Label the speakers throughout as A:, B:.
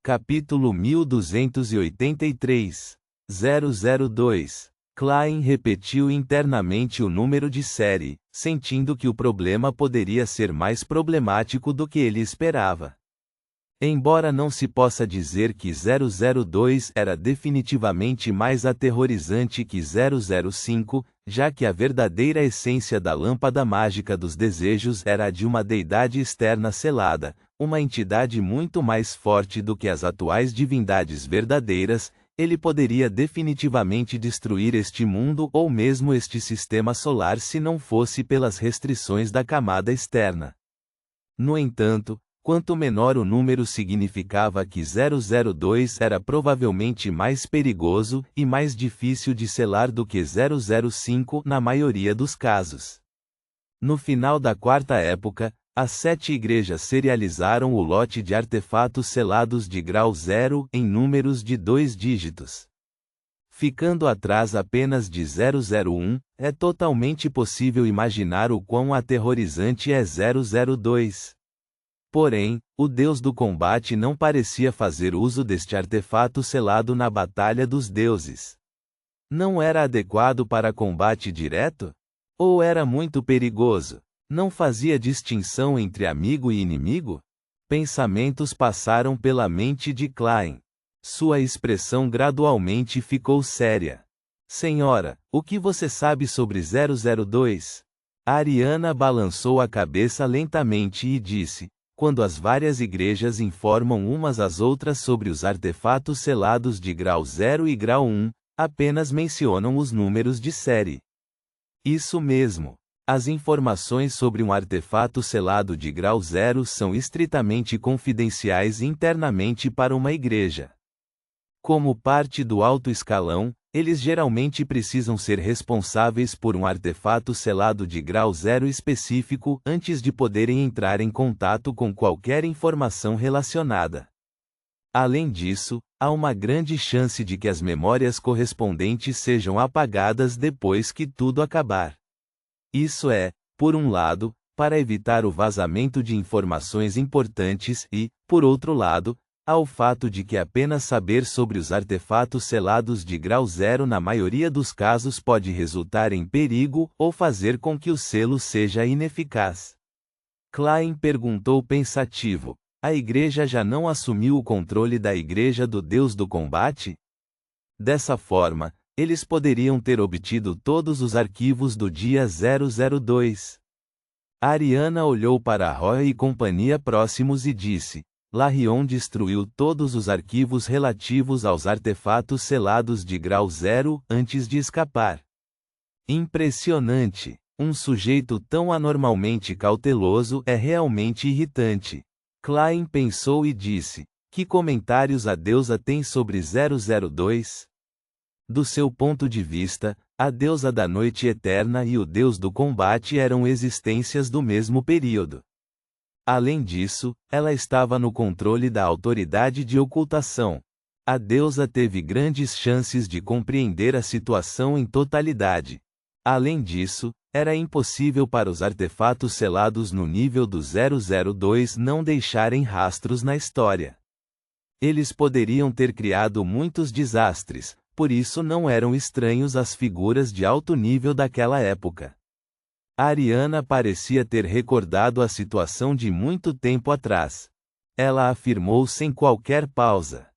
A: Capítulo 1283. 002. Klein repetiu internamente o número de série, sentindo que o problema poderia ser mais problemático do que ele esperava. Embora não se possa dizer que 002 era definitivamente mais aterrorizante que 005, já que a verdadeira essência da lâmpada mágica dos desejos era a de uma deidade externa selada, uma entidade muito mais forte do que as atuais divindades verdadeiras, ele poderia definitivamente destruir este mundo ou mesmo este sistema solar se não fosse pelas restrições da camada externa. No entanto, quanto menor o número significava que 002 era provavelmente mais perigoso e mais difícil de selar do que 005 na maioria dos casos. No final da quarta época, as 7 igrejas serializaram o lote de artefatos selados de grau 0 em números de 2 dígitos. Ficando atrás apenas de 001, é totalmente possível imaginar o quão aterrorizante é 002. Porém, o deus do combate não parecia fazer uso deste artefato selado na Batalha dos Deuses. Não era adequado para combate direto? Ou era muito perigoso? Não fazia distinção entre amigo e inimigo? Pensamentos passaram pela mente de Klein. Sua expressão gradualmente ficou séria. Senhora, o que você sabe sobre 002? Ariana balançou a cabeça lentamente e disse: quando as várias igrejas informam umas às outras sobre os artefatos selados de grau 0 e grau 1, apenas mencionam os números de série. Isso mesmo. As informações sobre um artefato selado de grau 0 são estritamente confidenciais internamente para uma igreja. Como parte do alto escalão, eles geralmente precisam ser responsáveis por um artefato selado de grau 0 específico antes de poderem entrar em contato com qualquer informação relacionada. Além disso, há uma grande chance de que as memórias correspondentes sejam apagadas depois que tudo acabar. Isso é, por um lado, para evitar o vazamento de informações importantes e, por outro lado, há o fato de que apenas saber sobre os artefatos selados de grau 0 na maioria dos casos pode resultar em perigo ou fazer com que o selo seja ineficaz. Klein perguntou pensativo: a igreja já não assumiu o controle da igreja do deus do combate? Dessa forma, eles poderiam ter obtido todos os arquivos do dia 002. Ariana olhou para Roy e companhia próximos e disse: Larion destruiu todos os arquivos relativos aos artefatos selados de grau 0 antes de escapar. Impressionante! Um sujeito tão anormalmente cauteloso é realmente irritante. Klein pensou e disse: que comentários a deusa tem sobre 002? Do seu ponto de vista, a deusa da noite eterna e o deus do combate eram existências do mesmo período. Além disso, ela estava no controle da autoridade de ocultação. A deusa teve grandes chances de compreender a situação em totalidade. Além disso, era impossível para os artefatos selados no nível do 002 não deixarem rastros na história. Eles poderiam ter criado muitos desastres, por isso não eram estranhos às figuras de alto nível daquela época. Ariana parecia ter recordado a situação de muito tempo atrás. Ela afirmou sem qualquer pausa.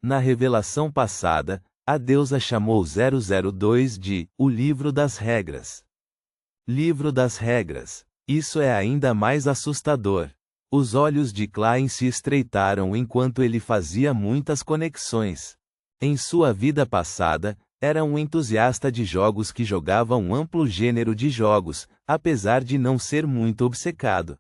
A: Na revelação passada, a deusa chamou 002 de o Livro das Regras. Livro das Regras. Isso é ainda mais assustador. Os olhos de Klein se estreitaram enquanto ele fazia muitas conexões. Em sua vida passada, era um entusiasta de jogos que jogava um amplo gênero de jogos, apesar de não ser muito obcecado.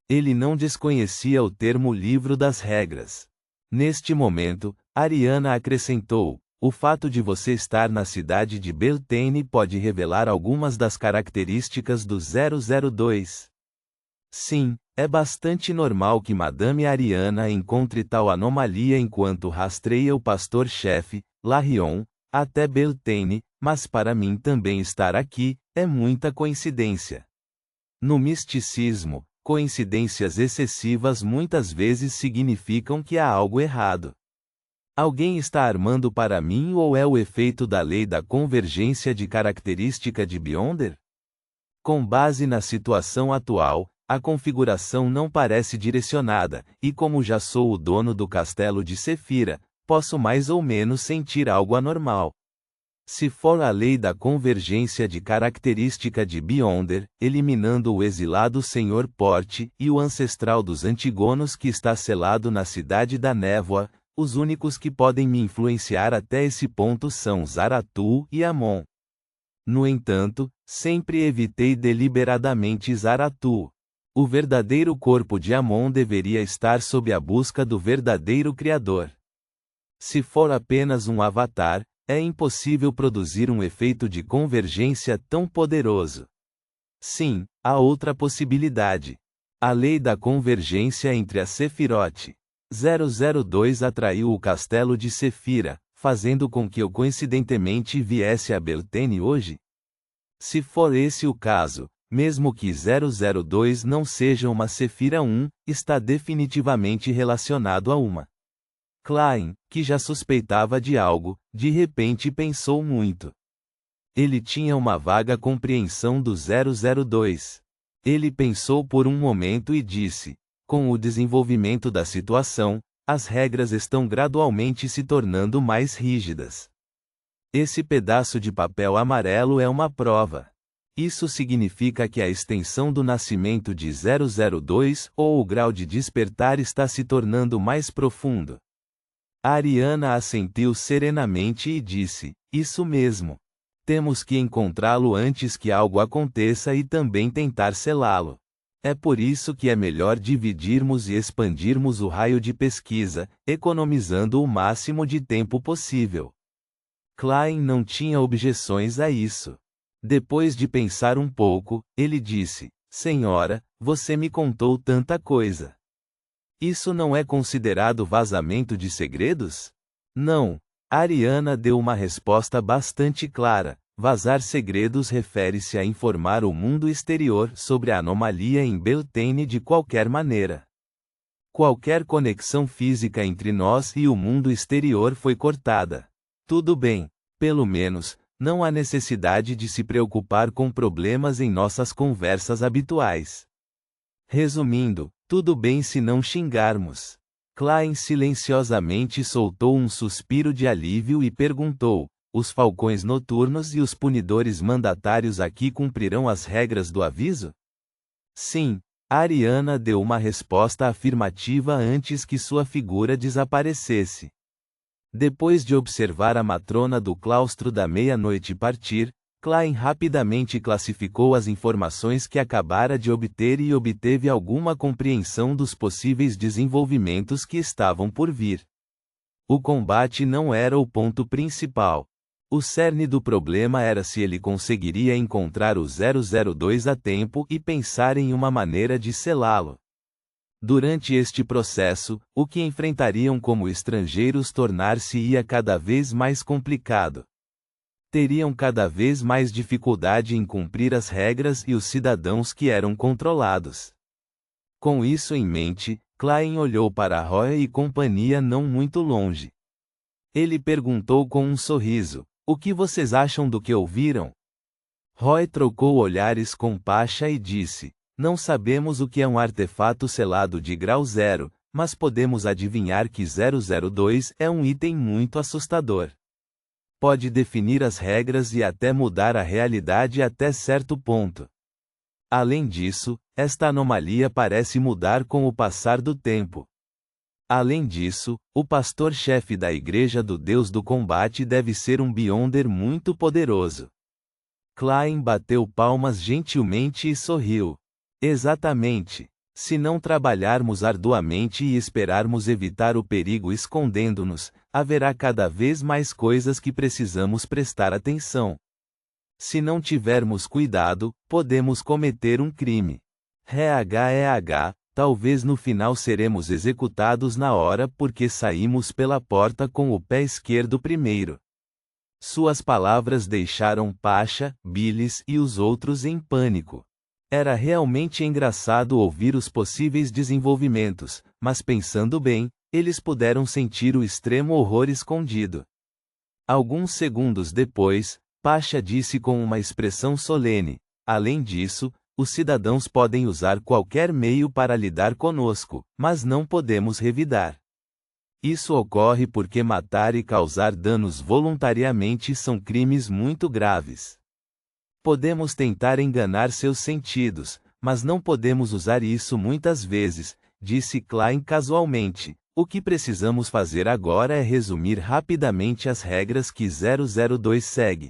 A: Ele não desconhecia o termo Livro das Regras. Neste momento, Ariana acrescentou: o fato de você estar na cidade de Beltane pode revelar algumas das características do 002. Sim, é bastante normal que Madame Ariana encontre tal anomalia enquanto rastreia o pastor-chefe, Larion, até Beltane, mas para mim também estar aqui é muita coincidência. No misticismo, Coincidências excessivas muitas vezes significam que há algo errado. Alguém está armando para mim ou é o efeito da lei da convergência de característica de Beyonder? Com base na situação atual, a configuração não parece direcionada, e como já sou o dono do castelo de Sefira, posso mais ou menos sentir algo anormal. Se for a lei da convergência de característica de Beyonder, eliminando o exilado Senhor Porte e o ancestral dos Antígonos que está selado na Cidade da Névoa, os únicos que podem me influenciar até esse ponto são Zaratu e Amon. No entanto, sempre evitei deliberadamente Zaratu. O verdadeiro corpo de Amon deveria estar sob a busca do verdadeiro Criador. Se for apenas um avatar, é impossível produzir um efeito de convergência tão poderoso. Sim, há outra possibilidade. A lei da convergência entre a Sephiroth. 002 atraiu o castelo de Sefira, fazendo com que eu coincidentemente viesse a Beltane hoje? Se for esse o caso, mesmo que 002 não seja uma Sefira 1, está definitivamente relacionado a uma. Klein, que já suspeitava de algo, de repente pensou muito. Ele tinha uma vaga compreensão do 002. Ele pensou por um momento e disse: com o desenvolvimento da situação, as regras estão gradualmente se tornando mais rígidas. Esse pedaço de papel amarelo é uma prova. Isso significa que a extensão do nascimento de 002 ou o grau de despertar está se tornando mais profundo. Ariana assentiu serenamente e disse: isso mesmo. Temos que encontrá-lo antes que algo aconteça e também tentar selá-lo. É por isso que é melhor dividirmos e expandirmos o raio de pesquisa, economizando o máximo de tempo possível. Klein não tinha objeções a isso. Depois de pensar um pouco, ele disse: senhora, você me contou tanta coisa. Isso não é considerado vazamento de segredos? Não. Ariana deu uma resposta bastante clara. Vazar segredos refere-se a informar o mundo exterior sobre a anomalia em Beltane de qualquer maneira. Qualquer conexão física entre nós e o mundo exterior foi cortada. Tudo bem. Pelo menos, não há necessidade de se preocupar com problemas em nossas conversas habituais. Resumindo, tudo bem se não xingarmos. Klein silenciosamente soltou um suspiro de alívio e perguntou: os falcões noturnos e os punidores mandatários aqui cumprirão as regras do aviso? Sim, Ariana deu uma resposta afirmativa antes que sua figura desaparecesse. Depois de observar a matrona do claustro da meia-noite partir, Klein rapidamente classificou as informações que acabara de obter e obteve alguma compreensão dos possíveis desenvolvimentos que estavam por vir. O combate não era o ponto principal. O cerne do problema era se ele conseguiria encontrar o 002 a tempo e pensar em uma maneira de selá-lo. Durante este processo, o que enfrentariam como estrangeiros tornar-se-ia cada vez mais complicado. Teriam cada vez mais dificuldade em cumprir as regras e os cidadãos que eram controlados. Com isso em mente, Klein olhou para Roy e companhia não muito longe. Ele perguntou com um sorriso: o que vocês acham do que ouviram? Roy trocou olhares com Pasha e disse: não sabemos o que é um artefato selado de grau 0, mas podemos adivinhar que 002 é um item muito assustador. Pode definir as regras e até mudar a realidade até certo ponto. Além disso, esta anomalia parece mudar com o passar do tempo. Além disso, o pastor-chefe da Igreja do Deus do Combate deve ser um Beyonder muito poderoso. Klein bateu palmas gentilmente e sorriu. Exatamente. Se não trabalharmos arduamente e esperarmos evitar o perigo escondendo-nos, haverá cada vez mais coisas que precisamos prestar atenção. Se não tivermos cuidado, podemos cometer um crime. Talvez no final seremos executados na hora porque saímos pela porta com o pé esquerdo primeiro. Suas palavras deixaram Pasha, Bilis e os outros em pânico. Era realmente engraçado ouvir os possíveis desenvolvimentos, mas pensando bem, eles puderam sentir o extremo horror escondido. Alguns segundos depois, Pasha disse com uma expressão solene: além disso, os cidadãos podem usar qualquer meio para lidar conosco, mas não podemos revidar. Isso ocorre porque matar e causar danos voluntariamente são crimes muito graves. Podemos tentar enganar seus sentidos, mas não podemos usar isso muitas vezes, disse Klein casualmente. O que precisamos fazer agora é resumir rapidamente as regras que 002 segue.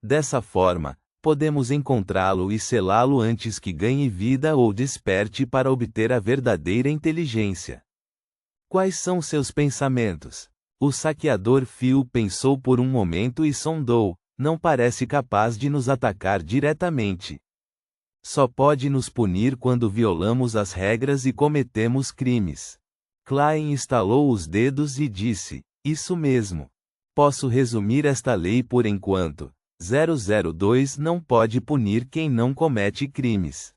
A: Dessa forma, podemos encontrá-lo e selá-lo antes que ganhe vida ou desperte para obter a verdadeira inteligência. Quais são seus pensamentos? O saqueador Phil pensou por um momento e sondou: não parece capaz de nos atacar diretamente. Só pode nos punir quando violamos as regras e cometemos crimes. Klein estalou os dedos e disse: isso mesmo. Posso resumir esta lei por enquanto. 002 não pode punir quem não comete crimes.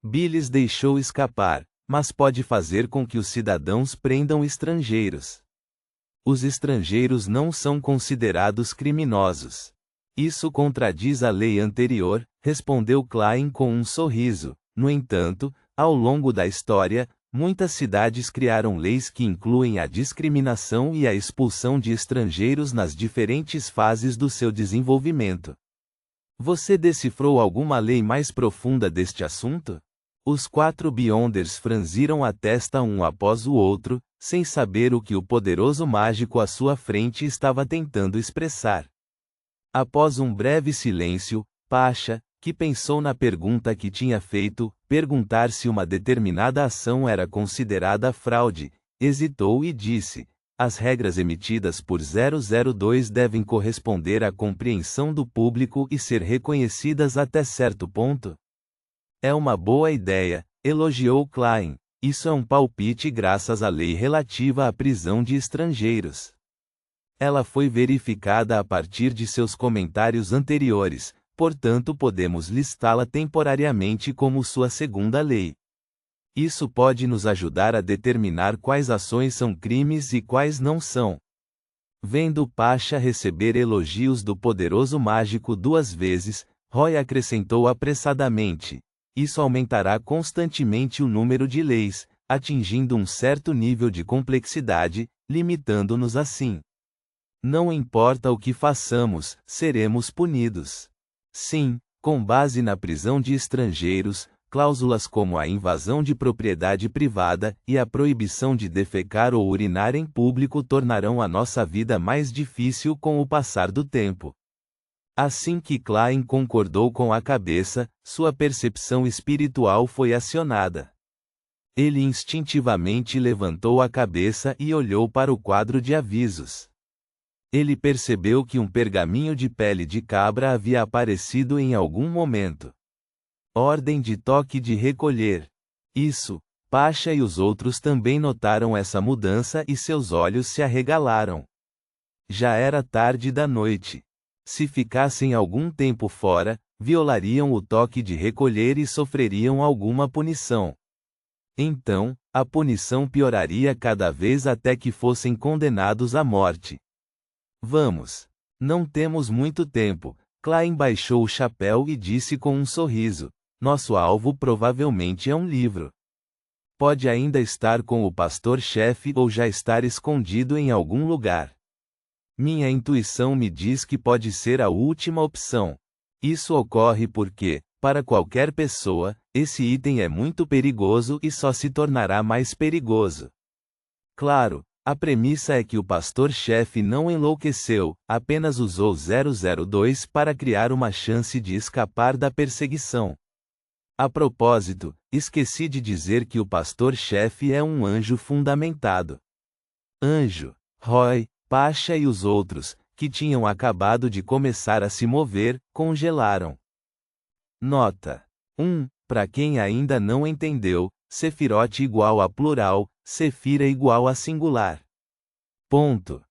A: Billis deixou escapar, mas pode fazer com que os cidadãos prendam estrangeiros. Os estrangeiros não são considerados criminosos. Isso contradiz a lei anterior, respondeu Klein com um sorriso. No entanto, ao longo da história, muitas cidades criaram leis que incluem a discriminação e a expulsão de estrangeiros nas diferentes fases do seu desenvolvimento. Você decifrou alguma lei mais profunda deste assunto? Os 4 Beyonders franziram a testa um após o outro, sem saber o que o poderoso mágico à sua frente estava tentando expressar. Após um breve silêncio, Pasha, que pensou na pergunta que tinha feito, perguntar se uma determinada ação era considerada fraude, hesitou e disse: as regras emitidas por 002 devem corresponder à compreensão do público e ser reconhecidas até certo ponto. É uma boa ideia, elogiou Klein. Isso é um palpite graças à lei relativa à prisão de estrangeiros. Ela foi verificada a partir de seus comentários anteriores, portanto podemos listá-la temporariamente como sua segunda lei. Isso pode nos ajudar a determinar quais ações são crimes e quais não são. Vendo Pasha receber elogios do poderoso mágico 2 vezes, Roy acrescentou apressadamente: isso aumentará constantemente o número de leis, atingindo um certo nível de complexidade, limitando-nos assim. Não importa o que façamos, seremos punidos. Sim, com base na prisão de estrangeiros, cláusulas como a invasão de propriedade privada e a proibição de defecar ou urinar em público tornarão a nossa vida mais difícil com o passar do tempo. Assim que Klein concordou com a cabeça, sua percepção espiritual foi acionada. Ele instintivamente levantou a cabeça e olhou para o quadro de avisos. Ele percebeu que um pergaminho de pele de cabra havia aparecido em algum momento. Ordem de toque de recolher. Isso, Pasha e os outros também notaram essa mudança e seus olhos se arregalaram. Já era tarde da noite. Se ficassem algum tempo fora, violariam o toque de recolher e sofreriam alguma punição. Então, a punição pioraria cada vez até que fossem condenados à morte. Vamos. Não temos muito tempo. Klein baixou o chapéu e disse com um sorriso: nosso alvo provavelmente é um livro. Pode ainda estar com o pastor-chefe ou já estar escondido em algum lugar. Minha intuição me diz que pode ser a última opção. Isso ocorre porque, para qualquer pessoa, esse item é muito perigoso e só se tornará mais perigoso. Claro, a premissa é que o pastor-chefe não enlouqueceu, apenas usou 002 para criar uma chance de escapar da perseguição. A propósito, esqueci de dizer que o pastor-chefe é um anjo fundamentado. Anjo, Roy, Pasha e os outros, que tinham acabado de começar a se mover, congelaram. Nota 1. Para quem ainda não entendeu, Sephiroth igual a plural, Sephira igual a singular. Ponto.